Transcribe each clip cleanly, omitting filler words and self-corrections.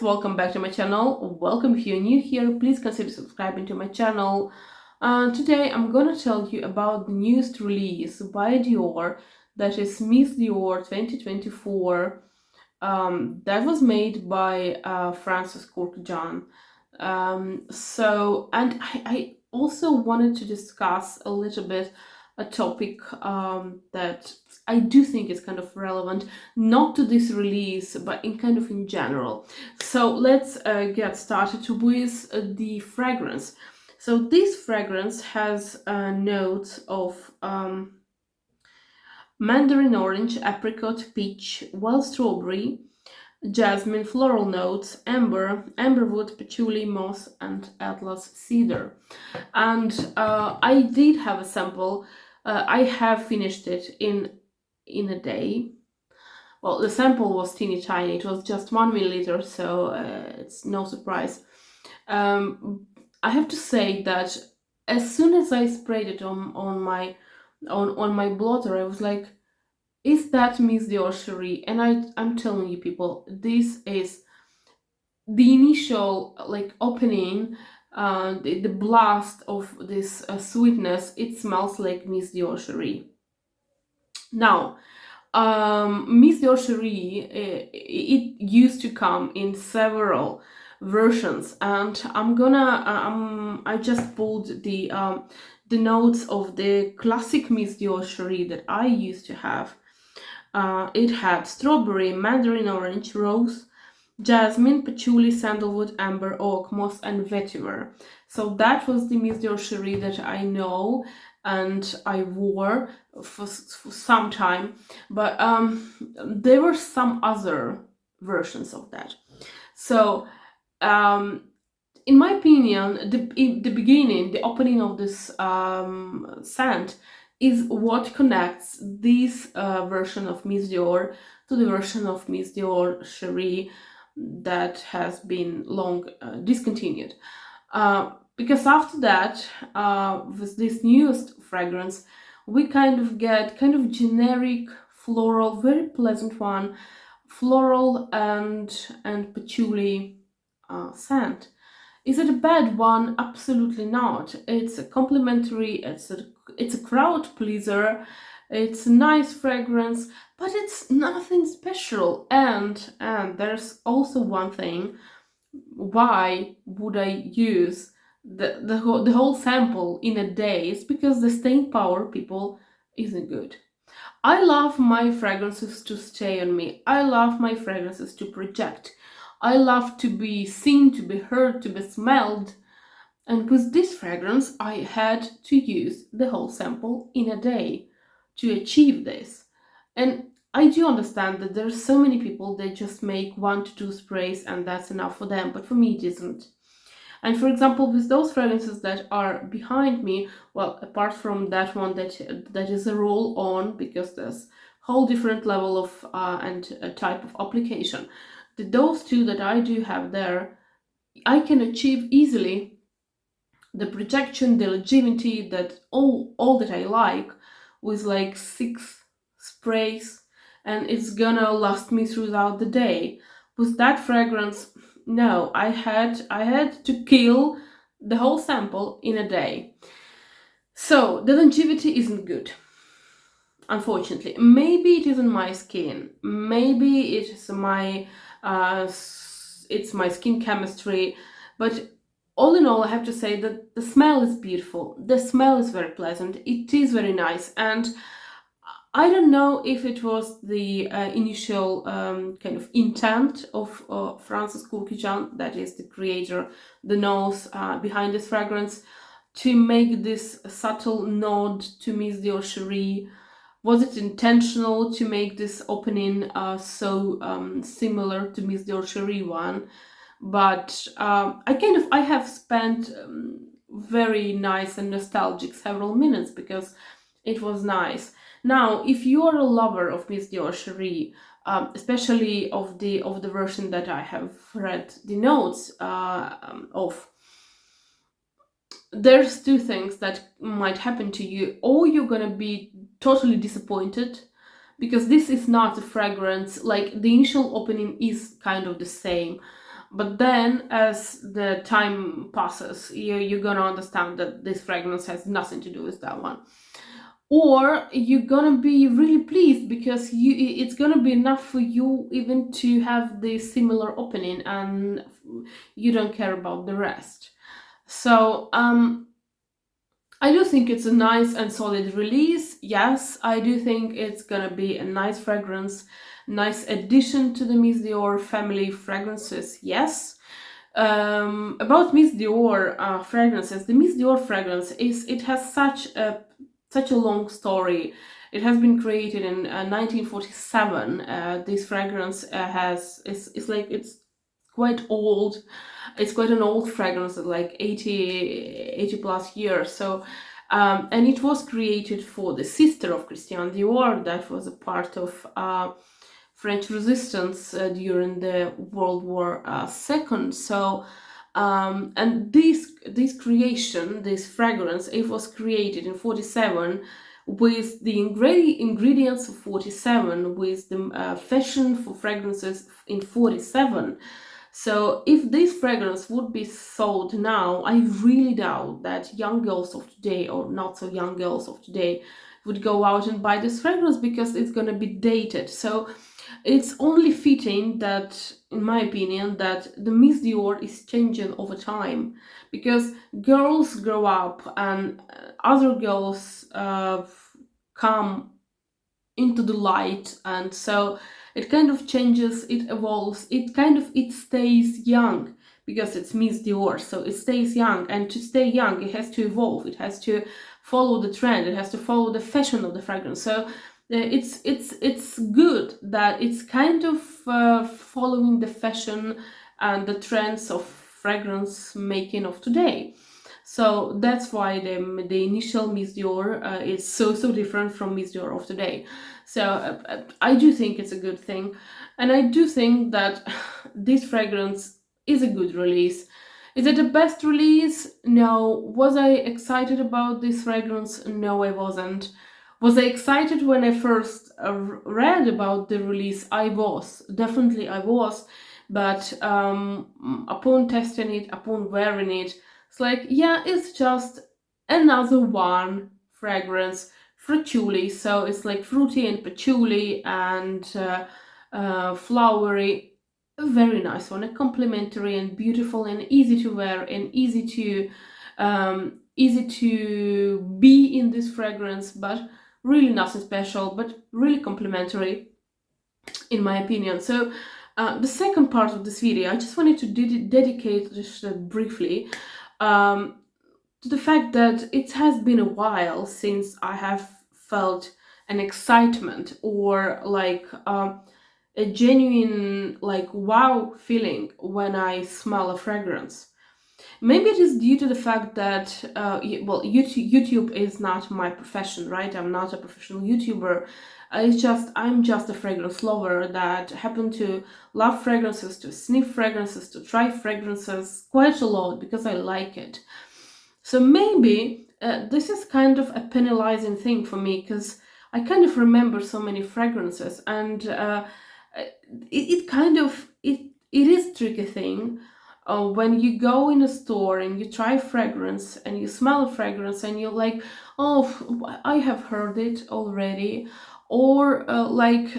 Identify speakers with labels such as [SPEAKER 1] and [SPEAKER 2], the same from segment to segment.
[SPEAKER 1] welcome back to my channel. Welcome if you're new here, please consider subscribing to my channel. Today I'm gonna tell you about the newest release by Dior, that is Miss Dior 2024. That was made by Francis Courtejan. I also wanted to discuss a little bit a topic that I do think is kind of relevant, not to this release, but in general. So let's get started with the fragrance. So this fragrance has notes of mandarin orange, apricot, peach, wild strawberry, jasmine, floral notes, amberwood, patchouli, moss, and atlas cedar. And I did have a sample. I have finished it in a day. Well, the sample was teeny tiny. It was just 1 milliliter, so it's no surprise. I have to say that as soon as I sprayed it on my blotter, I was like, is that Miss Dior Cherie? And I'm telling you people, this is the initial opening, the blast of this sweetness. It smells like Miss Dior Cherie. Now, Miss Dior Cherie, it used to come in several versions, and I just pulled the notes of the classic Miss Dior Cherie that I used to have. It had strawberry, mandarin orange, rose, jasmine, patchouli, sandalwood, amber, oak, moss, and vetiver. So that was the Miss Dior Cherie that I know and I wore for some time. But there were some other versions of that. So in my opinion, the beginning, the opening of this scent is what connects this version of Miss Dior to the version of Miss Dior Cherie that has been long discontinued. Because after that, with this newest fragrance, we kind of get generic floral, very pleasant one, floral and patchouli scent. Is it a bad one? Absolutely not. It's a complimentary, it's a crowd pleaser, it's a nice fragrance, but it's nothing special. And there's also one thing, why would I use the whole sample in a day? It's because the staying power, people, isn't good. I love my fragrances to stay on me. I love my fragrances to project. I love to be seen, to be heard, to be smelled. And with this fragrance, I had to use the whole sample in a day to achieve this. And I do understand that there are so many people, they just make 1 to 2 sprays and that's enough for them, but for me it isn't. And for example, with those fragrances that are behind me, well, apart from that one that is a roll-on, because there's whole different level of and type of application. Those two that I do have there, I can achieve easily the projection, the longevity, that all that I like, with like 6 sprays, and it's gonna last me throughout the day. With that fragrance, no, I had to kill the whole sample in a day. So the longevity isn't good, unfortunately. Maybe it isn't my skin, maybe it is it's my skin chemistry, but all in all, I have to say that the smell is beautiful. The smell is very pleasant. It is very nice. And I don't know if it was the initial kind of intent of Francis Courtejan, that is the creator, the nose behind this fragrance, to make this subtle nod to Miss Dior Cherie. Was it intentional to make this opening so similar to Miss Dior Cherie one? But I have spent very nice and nostalgic several minutes because it was nice. Now, if you are a lover of Miss Dior Cherie, especially of the version that I have read the notes of, there's 2 things that might happen to you. Or you're gonna be totally disappointed, because this is not a fragrance, like the initial opening is kind of the same. But then as the time passes, you're gonna understand that this fragrance has nothing to do with that one, or you're gonna be really pleased because it's gonna be enough for you even to have the similar opening, and you don't care about the rest. So I do think it's a nice and solid release. Yes, I do think it's gonna be a nice fragrance, nice addition to the Miss Dior family fragrances. Yes. About Miss Dior fragrances, the Miss Dior fragrance it has such a long story. It has been created in 1947. This fragrance is like it's quite old. It's quite an old fragrance, like 80 plus years. So, and it was created for the sister of Christian Dior, that was a part of French resistance during the World War II. So, and this creation, this fragrance, it was created in 47 with the ingredients of 47, with the fashion for fragrances in 47. So if this fragrance would be sold now, I really doubt that young girls of today, or not so young girls of today, would go out and buy this fragrance because it's going to be dated. So it's only fitting that, in my opinion, that the Miss Dior is changing over time, because girls grow up and other girls come into the light, and so it kind of changes, it evolves, it stays young because it's Miss Dior, so it stays young, and to stay young it has to evolve, it has to follow the trend, it has to follow the fashion of the fragrance. So it's good that it's kind of following the fashion and the trends of fragrance making of today. So that's why the initial Miss Dior is so different from Miss Dior of today. So I do think it's a good thing, and I do think that this fragrance is a good release. Is it the best release? No. Was I excited about this fragrance? No, I wasn't. Was I excited when I first read about the release? I was. Definitely I was. But upon testing it, upon wearing it, it's like, yeah, it's just another one fragrance, patchouli. So it's like fruity and patchouli and flowery. A very nice one, a complimentary and beautiful and easy to wear and easy to be in this fragrance, but really nothing special, but really complimentary in my opinion. So the second part of this video, I just wanted to dedicate just briefly to the fact that it has been a while since I have felt an excitement or like a genuine like wow feeling when I smell a fragrance. Maybe it is due to the fact that, well, YouTube is not my profession, right? I'm not a professional YouTuber. I'm just a fragrance lover that happen to love fragrances, to sniff fragrances, to try fragrances quite a lot because I like it. So maybe this is kind of a penalizing thing for me because I kind of remember so many fragrances, and it kind of it is a tricky thing when you go in a store and you try fragrance and you smell a fragrance and you're like, oh, I have heard it already, or like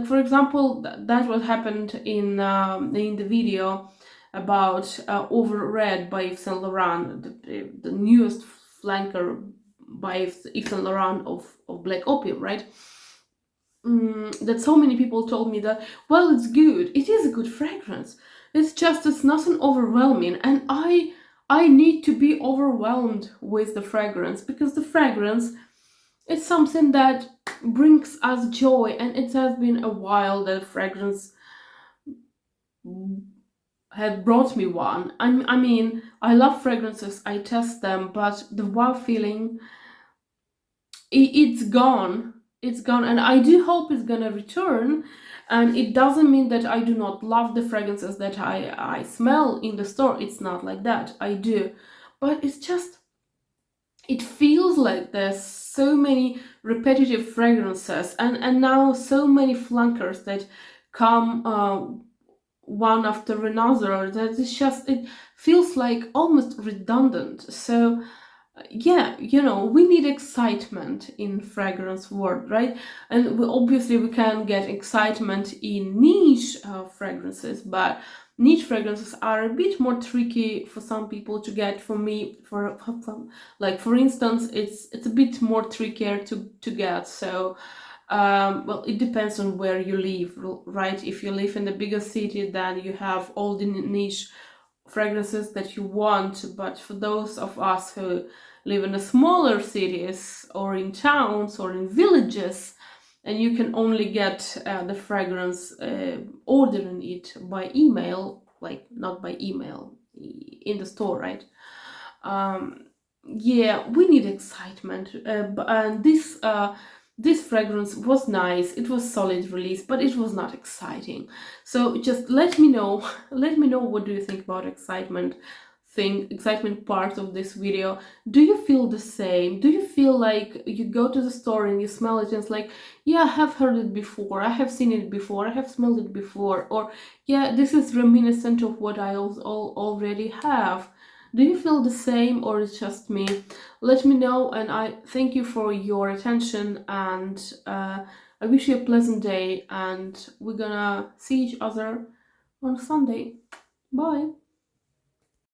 [SPEAKER 1] for example that what happened in the video about Overred by Yves Saint Laurent, the newest flanker by Yves Saint Laurent of Black Opium, right? That so many people told me that, well, it's good, it is a good fragrance, it's nothing overwhelming, and I need to be overwhelmed with the fragrance because the fragrance is something that brings us joy, and it has been a while that fragrance had brought me one. I mean, I love fragrances, I test them, but the wow feeling, it's gone. It's gone, and I do hope it's gonna return. And it doesn't mean that I do not love the fragrances that I smell in the store. It's not like that. I do, but it's just, it feels like there's so many repetitive fragrances, and now so many flankers that come one after another, that is just, it feels like almost redundant. So yeah, we need excitement in fragrance world, right? And obviously we can get excitement in niche fragrances, but niche fragrances are a bit more tricky for some people to get. For me, like for instance, it's a bit more trickier to get. So well, it depends on where you live, right? If you live in the bigger city, then you have all the niche fragrances that you want. But for those of us who live in the smaller cities or in towns or in villages, and you can only get the fragrance ordering it by email, like not by email in the store, right? um, yeah, we need excitement. And this fragrance was nice. It was solid release, but it was not exciting. So just let me know. Let me know, what do you think about excitement part of this video. Do you feel the same? Do you feel like you go to the store and you smell it and it's like, yeah, I have heard it before, I have seen it before, I have smelled it before, or yeah, this is reminiscent of what I already have? Do you feel the same, or it's just me? Let me know, and I thank you for your attention, and I wish you a pleasant day, and we're gonna see each other on Sunday. Bye.